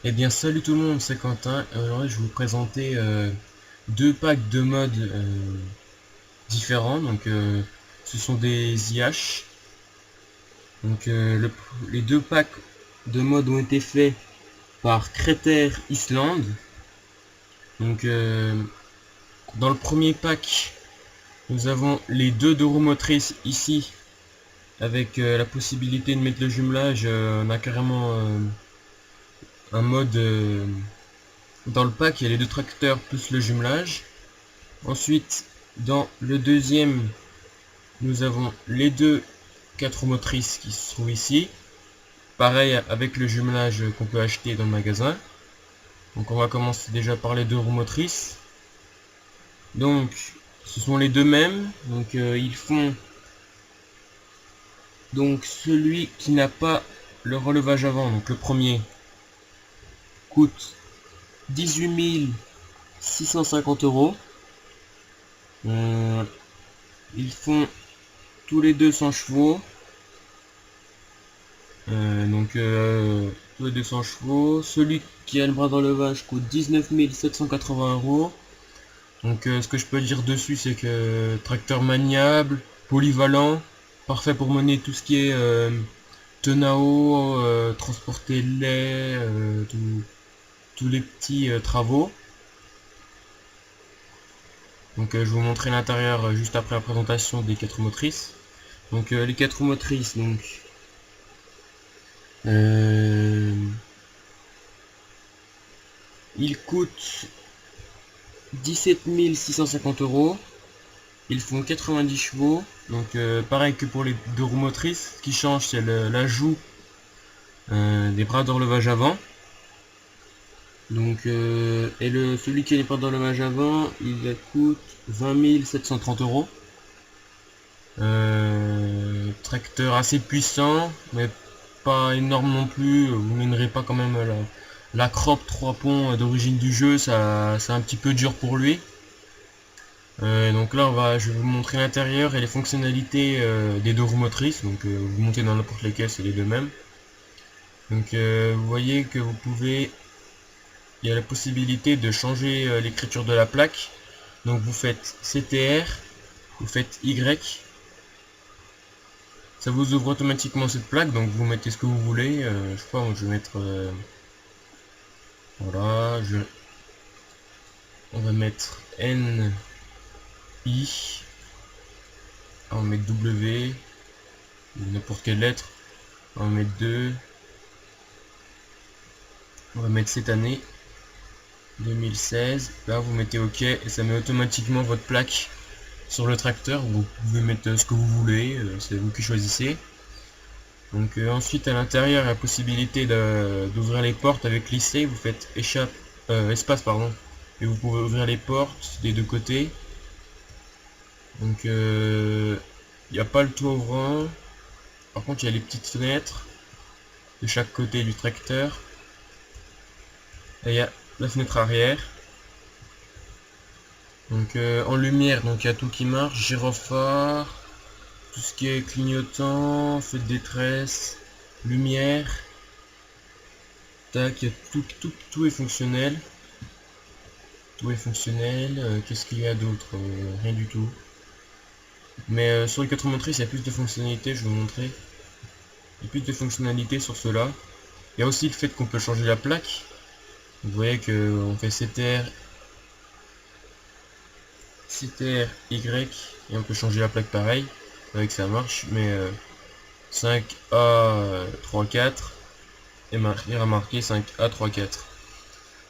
Eh bien salut tout le monde, c'est Quentin. Aujourd'hui je vais vous présenter deux packs de modes différents. Ce sont des IH. Donc les deux packs de modes ont été faits par Crater Island. Donc dans le premier pack, nous avons les deux roues motrices ici avec la possibilité de mettre le jumelage. On a carrément un mode dans le pack, il y a les deux tracteurs plus le jumelage. Ensuite, dans le deuxième, nous avons les deux 4 roues motrices qui se trouvent ici. Pareil avec le jumelage qu'on peut acheter dans le magasin. Donc on va commencer déjà par les deux roues motrices. Donc ce sont les deux mêmes. Donc ils font donc celui qui n'a pas le relevage avant. Donc le premier coûte 18 650 euros. Ils font tous les deux 100 chevaux. Tous les 200 chevaux. Celui qui a le bras dans le vache coûte 19 780 euros. Donc ce que je peux dire dessus, c'est que tracteur maniable, polyvalent, parfait pour mener tout ce qui est tenao, transporter le lait, tous les petits travaux. Donc je vais vous montrer l'intérieur juste après la présentation des 4 motrices. Donc les 4 motrices, euh, ils coûtent 17 650 euros. Ils font 90 chevaux. Donc pareil que pour les deux roues motrices. Ce qui change, c'est l'ajout des bras d'horlevage avant. Donc celui qui a les bras d'horlevage avant, il coûte 20 730 euros. Tracteur assez puissant, mais pas énorme non plus. Vous mènerez pas quand même la Crop 3 ponts d'origine du jeu, ça c'est un petit peu dur pour lui. Donc là je vais vous montrer l'intérieur et les fonctionnalités des deux roues motrices. Donc vous montez dans n'importe lesquelles, c'est les deux mêmes. Donc vous voyez que il y a la possibilité de changer l'écriture de la plaque. Donc vous faites CTR, vous faites Y, ça vous ouvre automatiquement cette plaque. Donc vous mettez ce que vous voulez. Je sais pas, moi, je vais mettre voilà, on va mettre N I, on va mettre W, n'importe quelle lettre, on va mettre 2, on va mettre cette année 2016. Là vous mettez OK et ça met automatiquement votre plaque sur le tracteur. Vous pouvez mettre ce que vous voulez, c'est vous qui choisissez. Donc ensuite à l'intérieur il y a la possibilité d'ouvrir les portes avec lissé. Vous faites espace pardon, et vous pouvez ouvrir les portes des deux côtés. Donc il n'y a pas le toit ouvrant. Par contre il y a les petites fenêtres de chaque côté du tracteur. Et il y a la fenêtre arrière. Donc en lumière, donc il y a tout qui marche, gyrophare, tout ce qui est clignotant, feu de détresse, lumière. Tac, il y a tout est fonctionnel. Tout est fonctionnel. Qu'est-ce qu'il y a d'autre? Rien du tout. Mais sur les 4 motrices, il y a plus de fonctionnalités, je vais vous montrer. Il y a plus de fonctionnalités sur cela. Il y a aussi le fait qu'on peut changer la plaque. Vous voyez qu'on fait CTR, Y, et on peut changer la plaque pareil. Avec ça marche, mais 5A 34 et il y marqué 5A 34.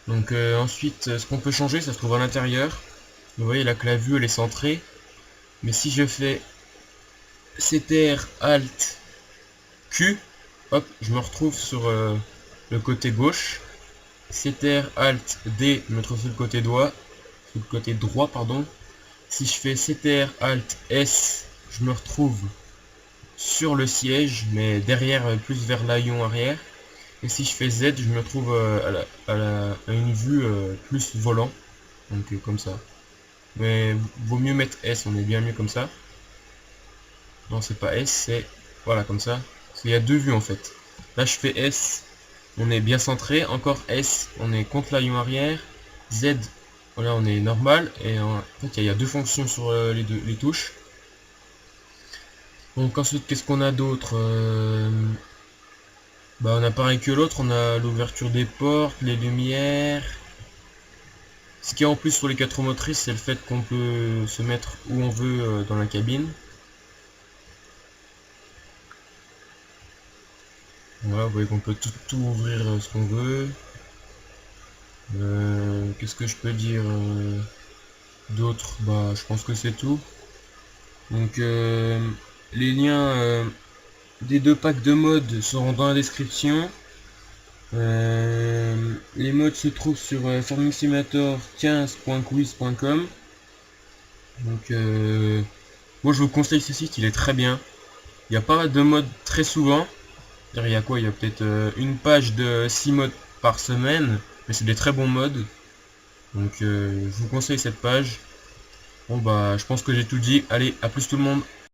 Donc ensuite, ce qu'on peut changer, ça se trouve à l'intérieur. Vous voyez là que la vue elle est centrée. Mais si je fais CTR Alt Q, hop, je me retrouve sur le côté gauche. CTR Alt D, je me trouve sur le côté droit, pardon. Si je fais CTR Alt S, je me retrouve sur le siège, mais derrière, plus vers l'haillon arrière. Et si je fais Z, je me retrouve à une vue plus volant. Donc comme ça. Mais vaut mieux mettre S, on est bien mieux comme ça. Non, c'est pas S, c'est voilà comme ça. Parce qu'il y a deux vues en fait. Là je fais S, on est bien centré. Encore S, on est contre l'avion arrière. Z, voilà, on est normal. Et en fait, il y a deux fonctions sur les touches. Donc ensuite, qu'est-ce qu'on a d'autre? Bah, on a pareil que l'autre, on a l'ouverture des portes, les lumières. Ce qui est en plus sur les 4 motrices, c'est le fait qu'on peut se mettre où on veut dans la cabine. Voilà, vous voyez qu'on peut tout ouvrir ce qu'on veut. Qu'est-ce que je peux dire d'autre? Bah, je pense que c'est tout. Donc, les liens des deux packs de modes seront dans la description. Les modes se trouvent sur Farming Simulator 15.quiz.com. Donc, moi je vous conseille ce site, il est très bien. Il n'y a pas de modes très souvent. Il y a quoi? Il y a peut-être une page de 6 modes par semaine, mais c'est des très bons modes. Donc, je vous conseille cette page. Bon, bah, je pense que j'ai tout dit. Allez, à plus tout le monde.